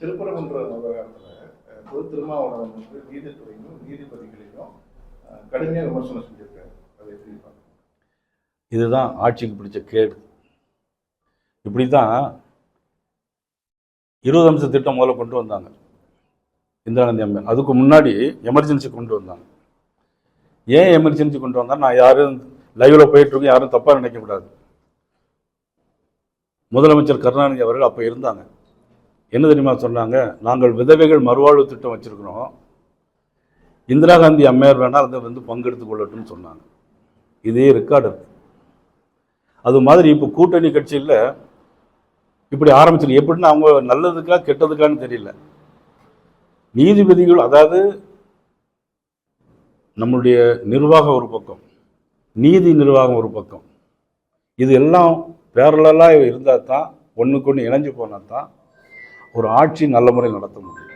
திருப்பரங்குன்ற விவகாரத்தில் பொது திருமாவளவன் வந்து நீதித்துறையும் நீதிபதிகளையும் கடுமையாக விமர்சனம் செஞ்சிருக்காரு. அதை எப்படி பார்க்கணும்? இதுதான் ஆட்சிக்கு பிடிச்ச கேடு. இப்படி தான் 20 அம்ச திட்டம் முதல்ல கொண்டு வந்தாங்க இந்திரா காந்தி அம்மையார். அதுக்கு முன்னாடி எமர்ஜென்சி கொண்டு வந்தாங்க. ஏன் எமர்ஜென்சி கொண்டு வந்தால், நான் யாரும் லைவில் போயிட்டுருக்கோம், யாரும் தப்பாக நினைக்கக்கூடாது. முதலமைச்சர் கருணாநிதி அவர்கள் அப்போ இருந்தாங்க. என்ன தெரியுமா சொன்னாங்க? நாங்கள் விதவைகள் மறுவாழ்வு திட்டம் வச்சுருக்கிறோம், இந்திரா காந்தி அம்மையார் வேணால் அதை வந்து பங்கெடுத்து கொள்ளட்டும்னு சொன்னாங்க. இதே ரெக்கார்டு இருக்கு. அது மாதிரி இப்போ கூட்டணி கட்சியில் இப்படி ஆரம்பிச்சிருக்கு. எப்படின்னா அவங்க நல்லதுக்கா கெட்டதுக்கான்னு தெரியல. நீதிபதிகள், அதாவது நம்மளுடைய நிர்வாகம் ஒரு பக்கம், நீதி நிர்வாகம் ஒரு பக்கம், இது எல்லாம் பேரலாக இருந்தால் தான், ஒன்றுக்கு ஒன்று இணைஞ்சு போனால் தான் ஒரு ஆட்சி நல்ல முறை நடத்த முடியும்.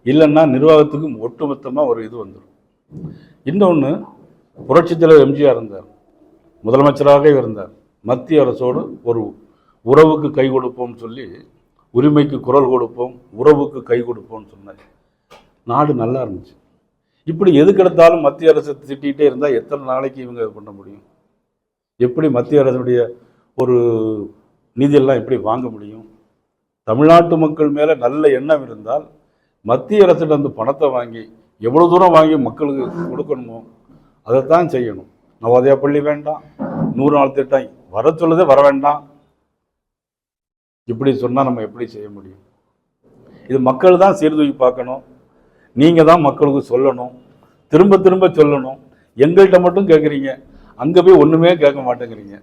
இல்லைன்னா நிர்வாகத்துக்கு ஒட்டுமொத்தமாக ஒரு இது வந்துடும். இன்னொன்று, புரட்சித் தலைவர் எம்ஜிஆர் இருந்தார், முதலமைச்சராக இருந்தார். மத்திய அரசோடு ஒரு உறவுக்கு கை கொடுப்போம்னு சொல்லி, உரிமைக்கு குரல் கொடுப்போம், உறவுக்கு கை கொடுப்போம்னு சொன்னார். நாடு நல்லா இருந்துச்சு. இப்படி எதுக்கெடுத்தாலும் மத்திய அரசு திட்டிகிட்டே இருந்தால் எத்தனை நாளைக்கு இவங்க பண்ண முடியும்? எப்படி மத்திய அரசுடைய ஒரு நிதியெல்லாம் எப்படி வாங்க முடியும்? தமிழ்நாட்டு மக்கள் மேலே நல்ல எண்ணம் இருந்தால் மத்திய அரசிடம் அந்த பணத்தை வாங்கி எவ்வளோ தூரம் வாங்கி மக்களுக்கு கொடுக்கணுமோ அதைத்தான் செய்யணும். நவோதயா பள்ளி வேண்டாம், 100 நாள் திட்டம் வர சொல்லுதே வர வேண்டாம். இப்படி சொன்னால் நம்ம எப்படி செய்ய முடியும்? இது மக்கள் தான் சீர்தூக்கி பார்க்கணும். நீங்கள் தான் மக்களுக்கு சொல்லணும், திரும்ப திரும்ப சொல்லணும். எங்கள்கிட்ட மட்டும் கேட்குறீங்க, அங்கே போய் ஒன்றுமே கேட்க மாட்டேங்கிறீங்க.